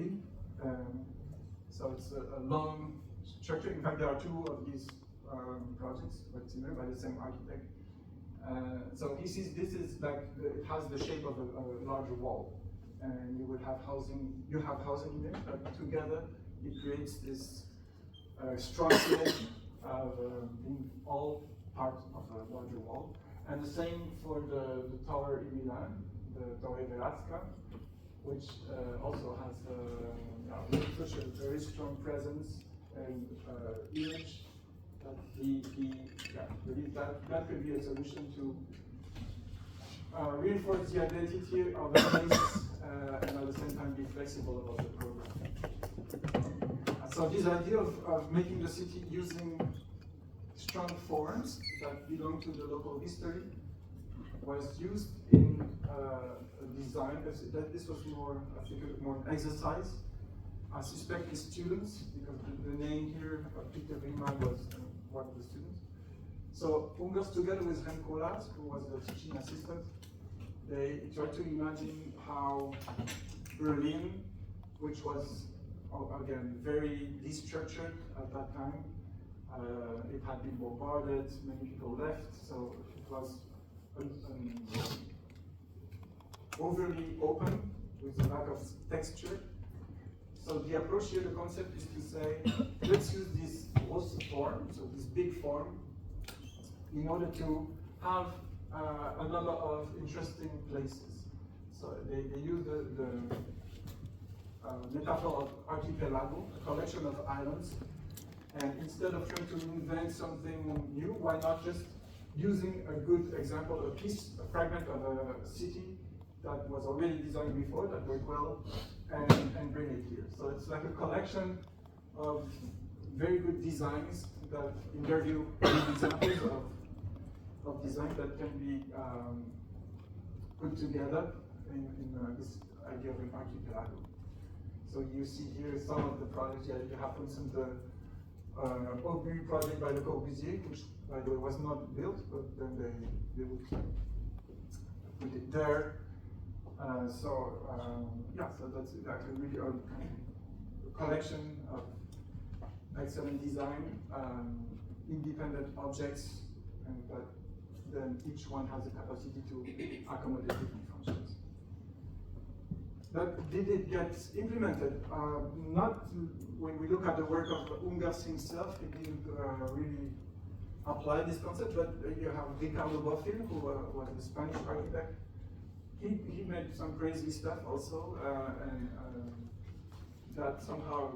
Um, so it's a long structure. In fact, there are two of these projects, but similar by the same architect. So he sees this is like it has the shape of a larger wall, and you would have housing. You have housing in there, but together it creates this strong image of being all part of a larger wall. And the same for the tower in Milan, the Torre Velasca, which also has such a very strong presence and image that he believes that could be a solution to reinforce the identity of the place and at the same time be flexible about the program. So this idea of making the city using strong forms that belong to the local history was used in design. That this was more, I think, more an exercise. I suspect the students, because the name here of Peter Riemann was one of the students. So Ungers, together with Remco Laat, who was the teaching assistant, they tried to imagine how Berlin, which was again very destructured at that time, it had been bombarded, many people left, so it was overly open with a lack of texture. So the approach here, the concept is to say, let's use this gross form, so this big form, in order to have a number of interesting places. So they use the metaphor of archipelago, a collection of islands, and instead of trying to invent something new, why not just using a good example, a fragment of a city that was already designed before, that worked well, and bring it here. So it's like a collection of very good designs that, in their view, are examples of design that can be put together in this idea of an archipelago. So you see here some of the projects. Yeah, you have, for instance, the Aubuy project by Le Corbusier, which, by the way, was not built, but then they would put it there. So that's actually really a collection of excellent design, independent objects, and that then each one has the capacity to accommodate different functions. But did it get implemented? Not when we look at the work of Ungers himself, he didn't really apply this concept, but you have Ricardo Bofill, who was a Spanish architect. He made some crazy stuff also, and that somehow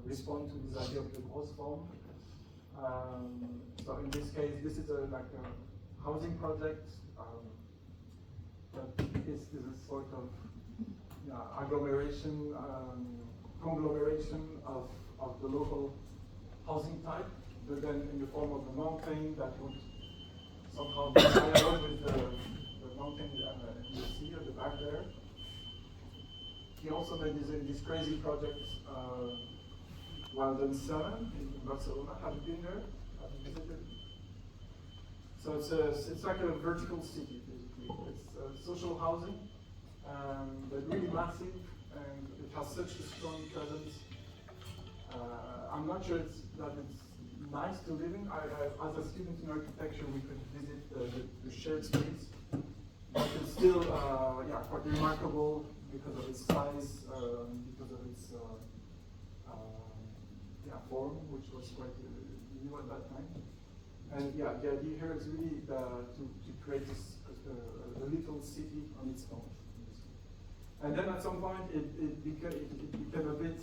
respond to this idea of the gross form. So in this case, this is like a housing project that is a sort of agglomeration, conglomeration of the local housing type, but then in the form of a mountain that would somehow be dialogue with the mountain you see at the back there. He also made this crazy project, Walden 7 in Barcelona. Have you been there? Have you visited? So it's like a vertical city, basically. It's social housing, but really massive, and it has such a strong presence. I'm not sure that it's nice to live in. As a student in architecture, we could visit the shared streets, but it's still quite remarkable because of its size, because of its form, which was quite new at that time. And the idea here is really to create a little city on its own. And then at some point, it became a bit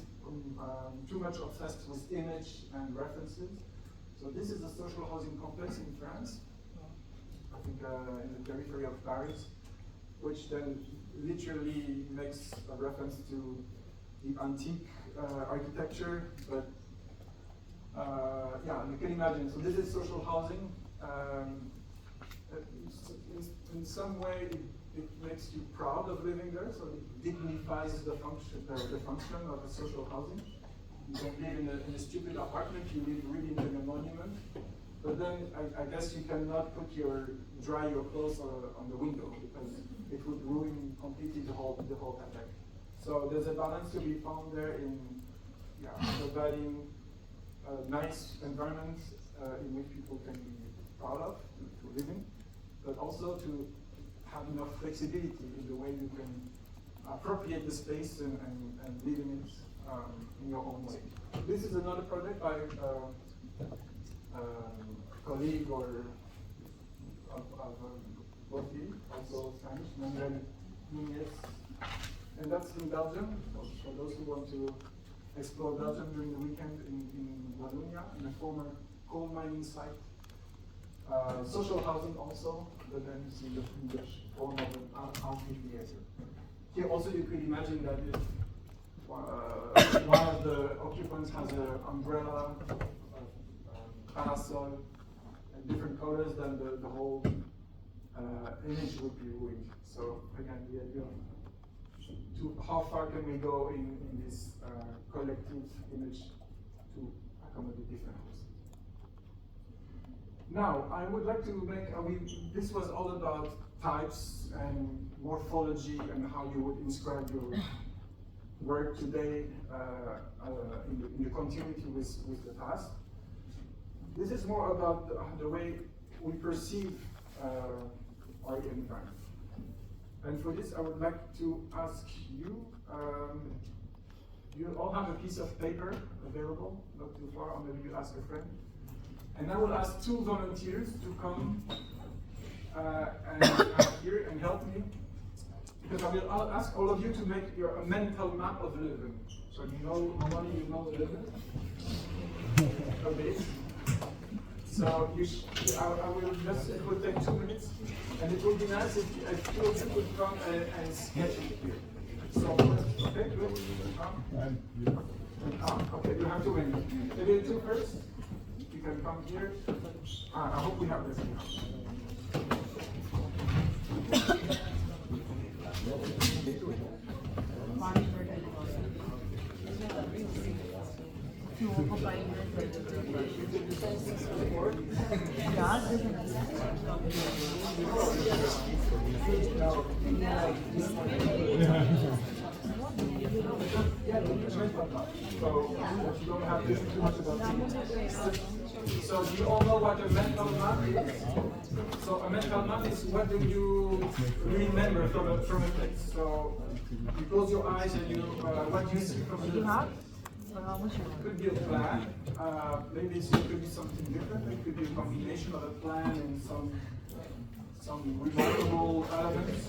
too much obsessed with image and references. So this is a social housing complex in France, I think in the periphery of Paris, which then literally makes a reference to the antique architecture, but you can imagine. So this is social housing. In some way, it makes you proud of living there, so it dignifies the function of a social housing. You don't live in a stupid apartment, you live really in a monument. But then I guess you cannot dry your clothes on the window, because it would ruin completely the whole effect. So there's a balance to be found there in providing a nice environment in which people can be proud of to live in, but also to have enough flexibility in the way you can appropriate the space and live in it in your own way. This is another project by a colleague of Botti, also Spanish, Manuel Nunez, and that's in Belgium. For those who want to explore Belgium during the weekend in Wallonia, in a former coal mining site. Social housing also, but then you see the English form of an amphitheater. Here also you could imagine that if one of the occupants has an umbrella, parasol, and different colors, then the whole image would be ruined. So again, the idea of how far can we go in this collective image to accommodate different hosts. Now, I would like to make, this was all about types and morphology and how you would inscribe your work today in the continuity with the past. This is more about the way we perceive our environment. And for this, I would like to ask you, you all have a piece of paper available, not too far, or maybe you ask a friend. And I will ask two volunteers to come here and help me, because I'll ask all of you to make a mental map of Leuven. So you know, normally you know Leuven a bit. So I will just, it will take 2 minutes, and it would be nice if two of you could come and sketch it here. So, okay, good. Okay, you have to win. Maybe you two first. You can come here. I hope we have this. So you don't have to think too much about it. So do you all know what a mental map is? So a mental map is what do you remember from a text. So you close your eyes and you what you see from the text. It could be a plan. Maybe it could be something different. It could be a combination of a plan and some remarkable elements.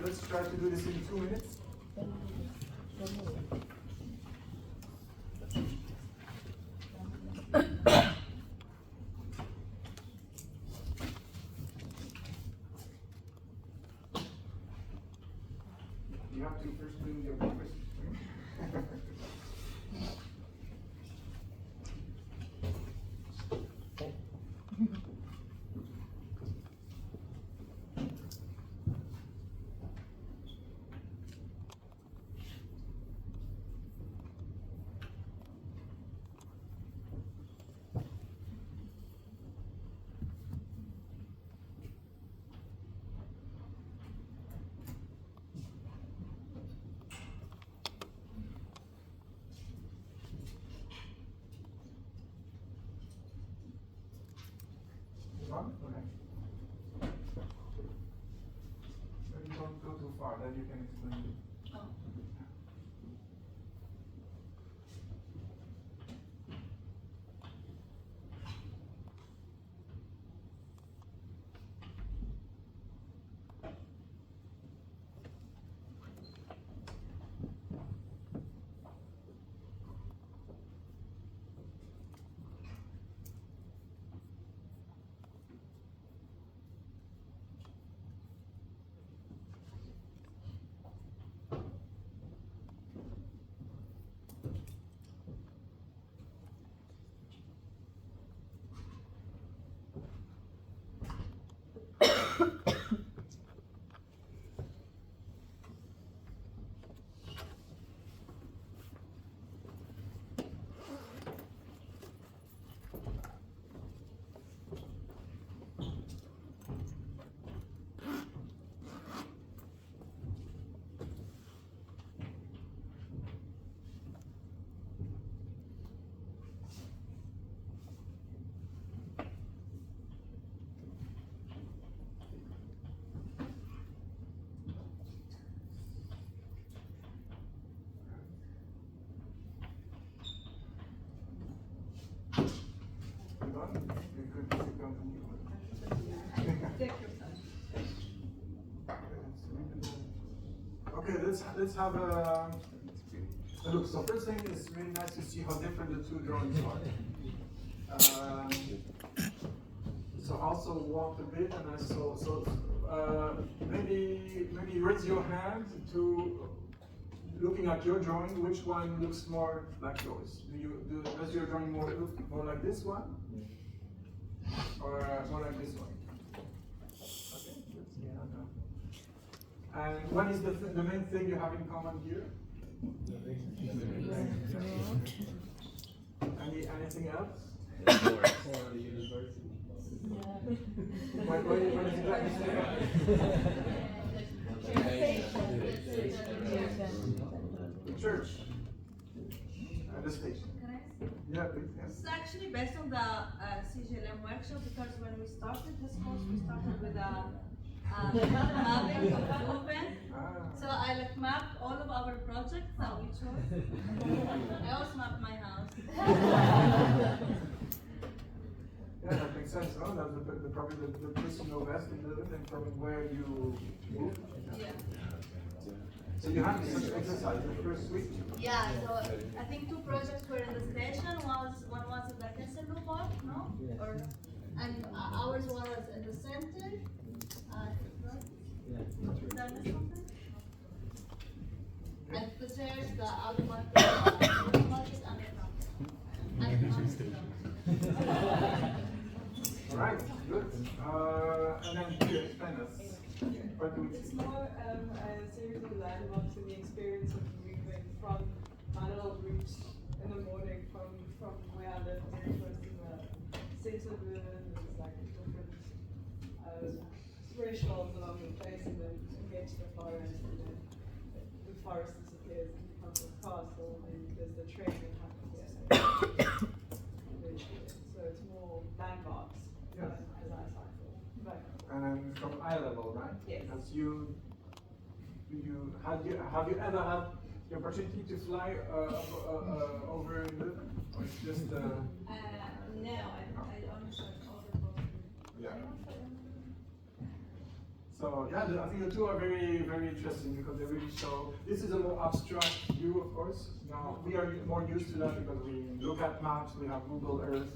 Let's try to do this in 2 minutes. You have to first bring your papers. Okay. Maybe don't go too far, then you can explain it. Okay, let's have a look. So first thing is really nice to see how different the two drawings are. So I also walked a bit, and I saw. Maybe raise your hand to looking at your drawing. Which one looks more like yours? Does your drawing look more like this one, or more like this one? Okay. And what is the main thing you have in common here? Anything else? What is the church. The station. Yeah, please. Yes. It's actually based on the CGLM workshop, because when we started this course, we started with a mapping of movement. So I mapped all of our projects that we chose. I also mapped my house. Yeah, that makes sense. No, that's probably the place you know best in Leuven and from where you moved. Yeah. So you had such exercise the first week? Yeah, so I think two projects were in the station. One was in the Kessello Park, no? And ours was in the center. Did I miss something? And the chairs, the automatic market, and the Alright, good. And then here, explain us. What do we It's more a series of landmarks and the experience of moving from analog routes in the morning from where I live very close to the center of Leuven. There's like different thresholds along the place, and then you get to the forest, and then the forest disappears and becomes a castle, and there's the train that happens there. So it's more landmarks. Yes. As I cycle. But And then from eye level, right? Yes. As have you ever had the opportunity to fly over Leuven? Or it's just no, I honestly yeah. So yeah, I think the two are very, very interesting because they really show. This is a more abstract view, of course. Now we are more used to that because we look at maps. We have Google Earth.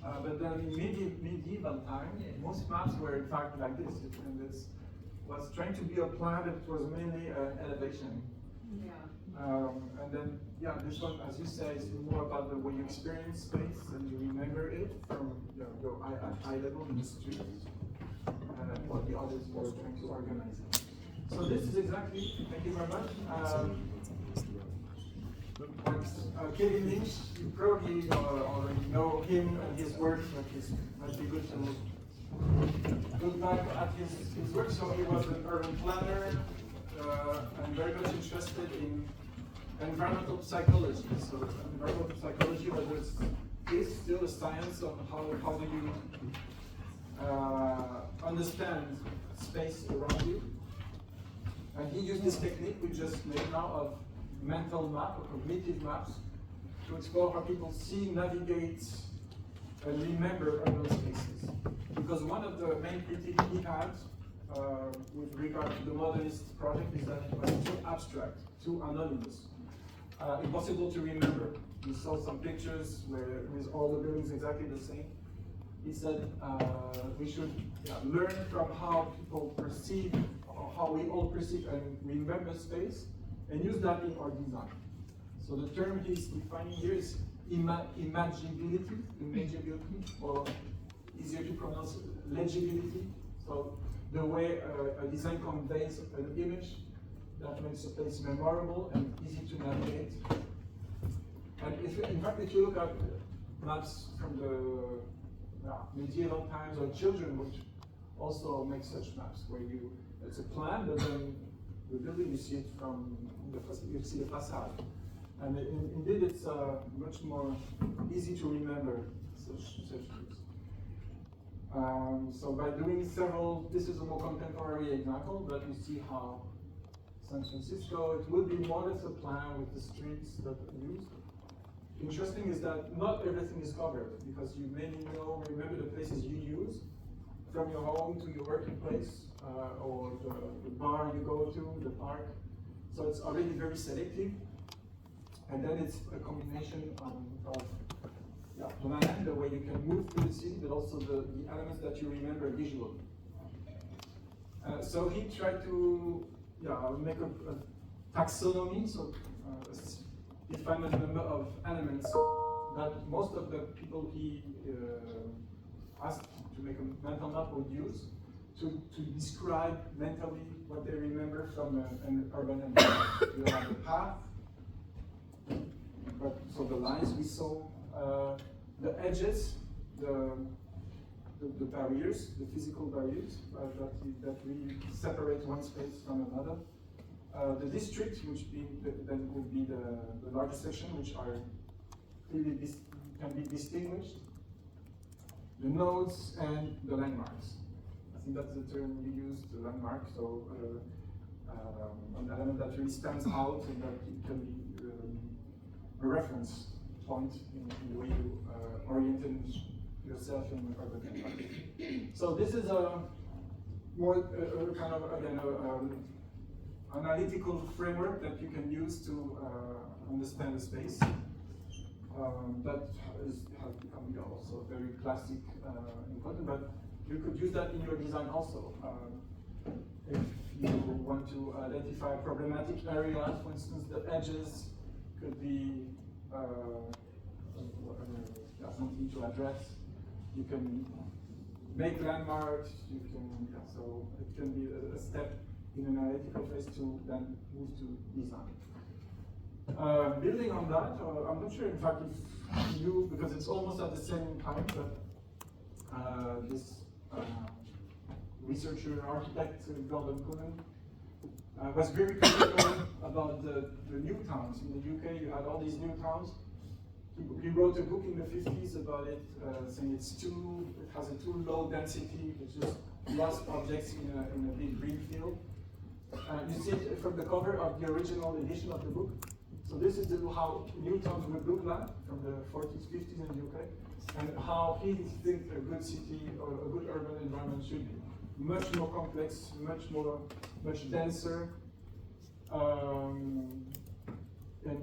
But then in medieval time, most maps were in fact like this. And this was trying to be a plan that was mainly elevation. yeah. And then, yeah, this one, as you say, is more about the way you experience space and you remember it from your eye level in the street. What the others were trying to organize. So this is exactly, thank you very much. Kevin Lynch, you probably already know him and his work, but it might be good to look back at his work. So he was an urban planner and very much interested in environmental psychology. So environmental psychology is still a science of how do you understand space around you. And he used this technique we just made now of mental map or cognitive maps to explore how people see, navigate, and remember urban spaces. Because one of the main critiques he had with regard to the modernist project is that it was too abstract, too anonymous, impossible to remember. We saw some pictures where with all the buildings exactly the same. He said we should learn from how people perceive, or how we all perceive and remember space, and use that in our design. So the term he's defining here is imagibility, or easier to pronounce, legibility. So the way a design conveys an image that makes a place memorable and easy to navigate. And in fact, if you look at maps from the medieval times, or children would also make such maps where it's a plan, but then the building you see it from you see the facade, and indeed it's much more easy to remember such things. So by doing several, this is a more contemporary example, but you see how San Francisco, it will be more or less a plan with the streets that are used. Interesting is that not everything is covered, because you may remember the places you use, from your home to your working place, or the bar you go to, the park. So it's already very selective. And then it's a combination of plan, the way you can move through the city, but also the elements that you remember visually. So he tried to make a taxonomy, so define a number of elements that most of the people he asked to make a mental map would use to describe mentally what they remember from an urban environment. You have the path, so the lines we saw, the edges, the barriers, the physical barriers that really separate one space from another. The district, which then would be the largest section, which are clearly can be distinguished. The nodes and the landmarks. I think that's the term we use, the landmark. So an element that really stands out and that it can be a reference point in the way you orient yourself in an urban environment. So this is a more kind of again analytical framework that you can use to understand the space. That has become also very classic important, but you could use that in your design also. If you want to identify problematic areas, for instance, the edges could be something to address. You can make landmarks, you can, so it can be a step in an analytical phase to then move to design. Building on that, I'm not sure in fact if you, because it's almost at the same time, but this researcher, architect, Gordon Cullen, was very critical about the new towns. In the UK, you had all these new towns. He wrote a book in the 50s about it, saying it has a too low density, it's just lost objects in a big green field. You see it from the cover of the original edition of the book. So this is how new towns would look like from the 40s, 50s in the UK, and how he thinks a good city or a good urban environment should be. Much more complex, much denser, and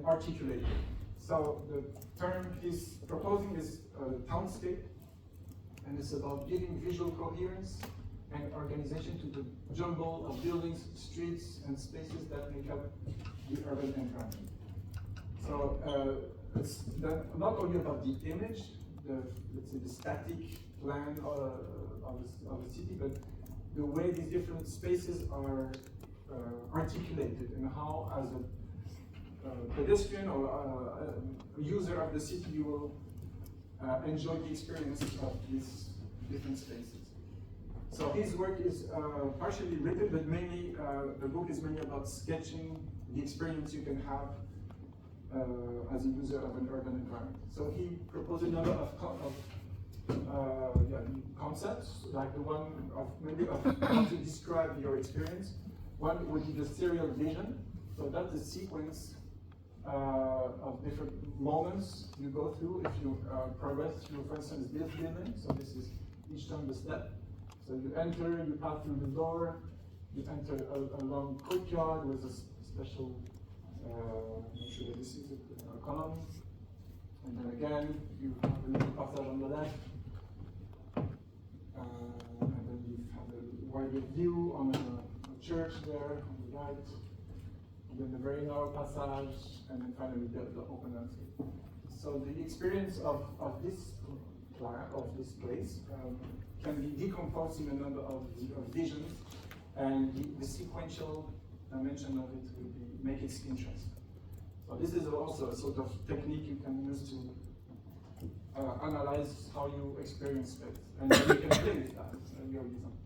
articulated. So the term he's proposing is townscape, and it's about giving visual coherence and organization to the jumble of buildings, streets, and spaces that make up the urban environment. So it's not only about the image, let's say the static plan of the city, but the way these different spaces are articulated and how, as a pedestrian or a user of the city, you will enjoy the experience of these different spaces. So his work is partially written, but mainly the book is mainly about sketching the experience you can have as a user of an urban environment. So he proposed a number of concepts, like the one of maybe of how to describe your experience. One would be the serial vision. So that's a sequence of different moments you go through if you progress through, for instance, this building. So this is each time the step. So you enter, you pass through the door, you enter a long courtyard with a special, make sure that this is a column. And then again, you have a little passage on the left. And then you have a wider view on a church there on the right. And then the very narrow passage, and then finally the open landscape. So the experience of this place can be decomposed in a number of visions, and the sequential dimension of it will make it interesting. So this is also a sort of technique you can use to analyze how you experience space, and then you can play with that in your design.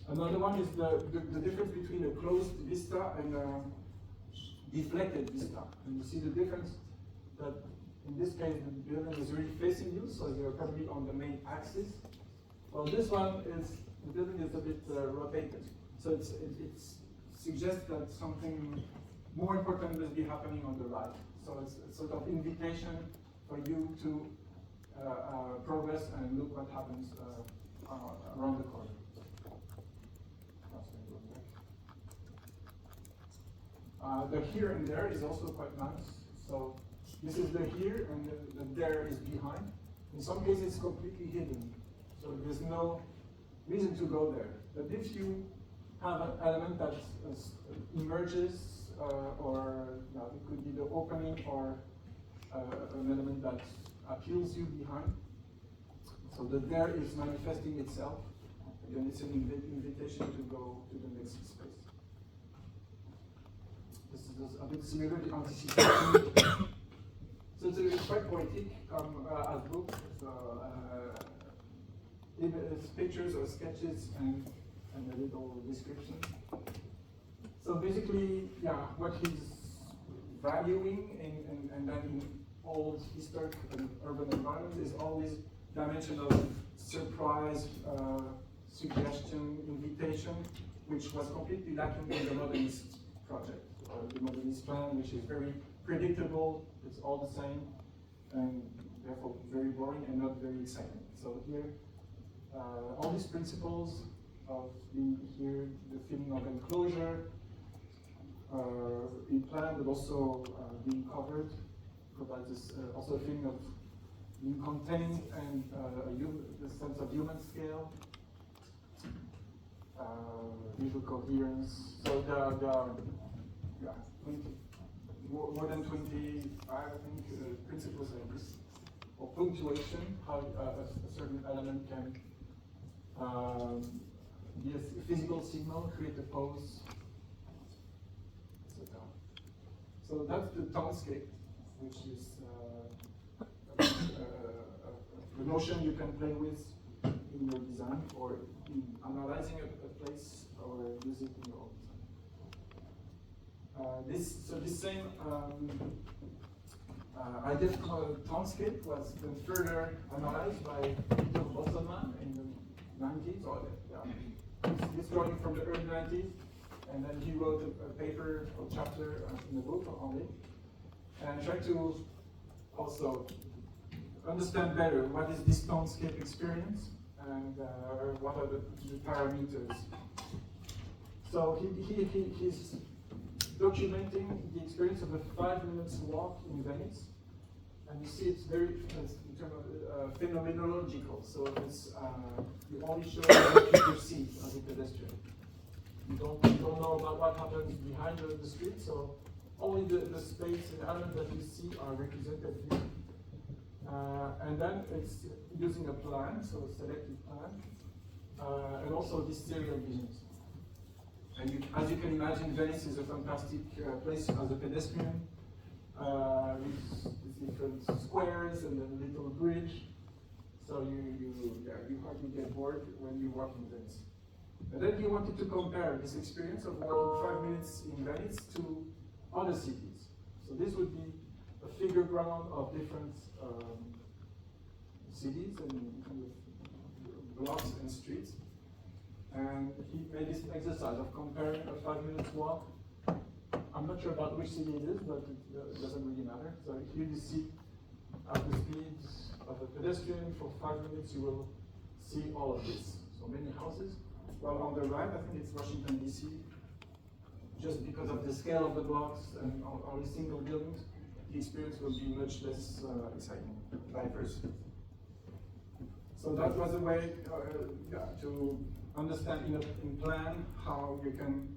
Another one is the difference between a closed vista and a deflected vista. And you see the difference that in this case the building is really facing you, so you're probably on the main axis. Well, this one is, the building is a bit rotated. So it suggests that something more important must be happening on the right. So it's a sort of invitation for you to progress and look what happens around the corner. The here and there is also quite nice. So this is the here and the there is behind. In some cases it's completely hidden. So there's no reason to go there. But if you have an element that emerges, or it could be the opening or an element that appeals you behind. So the there is manifesting itself, then it's an invitation to go to the next space. This is a bit similar to anticipation. So it's quite poetic as book. It's pictures or sketches and a little description. So basically, what he's valuing and then in old historic and urban environments is always dimension of surprise, suggestion, invitation, which was completely lacking in the modernist project, or the modernist plan, which is very predictable, it's all the same, and therefore very boring and not very exciting. So here, all these principles of being here, the feeling of enclosure, in plan, but also being covered, provides this, also a feeling of being contained and the sense of human scale, visual coherence. So there are 20, more than 25, I think, principles like this. Or punctuation, how a certain element can be a physical signal, create a pose, etc. So that's the townscape, which is a notion you can play with in your design or in analyzing a place or use it in your own design. This same idea of townscape was then further analyzed by Peter Bostelmann in the 90s, or this drawing from the early 90s, and then he wrote a paper or chapter in the book on it, and tried to also understand better what is this townscape experience and what are the parameters. So he's documenting the experience of a 5 minutes walk in Venice, and you see it's very in terms of phenomenological. So it's you only show what you perceive as a pedestrian. You don't know about what happens behind the street. So only the space and element that you see are represented here. And then it's using a plan, so a selected plan, and also this serial visions. And as you can imagine, Venice is a fantastic place as a pedestrian, with different squares and a little bridge. So you hardly get bored when you walk in Venice. And then he wanted to compare this experience of walking 5 minutes in Venice to other cities. So this would be a figure ground of different cities and kind of blocks and streets. And he made this exercise of comparing a 5 minutes walk. I'm not sure about which city it is, but it doesn't really matter. So here you see at the speed of a pedestrian for 5 minutes, you will see all of this. So many houses. Well, on the right, I think it's Washington, D.C. Just because of the scale of the blocks and only single buildings, the experience will be much less exciting, diverse. So that was a way to understand in plan how you can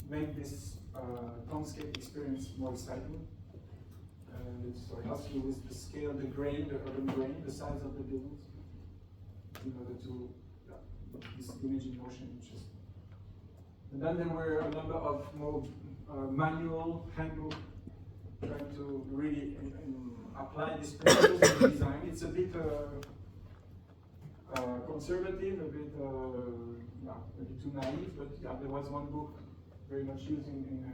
make this townscape experience more exciting. And so it helps you with the scale, the grain, the urban grain, the size of the buildings, in order to this image in motion. And then there were a number of more manual handbook trying to really apply these principles in design. It's a bit conservative, a bit too naive, but there was one book very much used in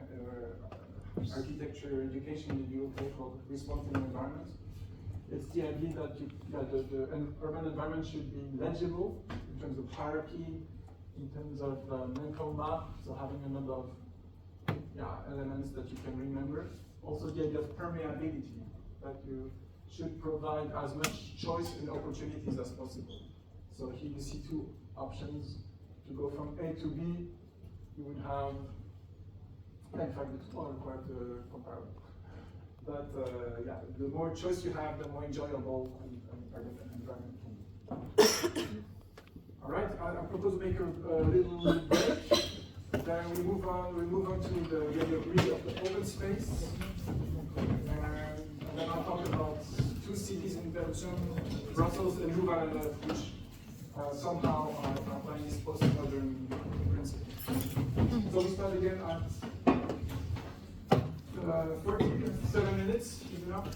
architecture education in the UK called Responsive Environments. It's the idea that the urban environment should be legible in terms of hierarchy, in terms of mental map, so having a number of elements that you can remember. Also the idea of permeability, that you should provide as much choice and opportunities as possible. So here you see two options. To go from A to B, you would have In fact, it's all quite comparable. But yeah, the more choice you have, the more enjoyable environment can be. All right, I propose to make a little break. Then we move on to the degree of the open space. And then I'll talk about two cities in Belgium, Brussels and Louvain-la-Neuve, which somehow are applying this post-modern principle. So we start again at 47 minutes, is enough?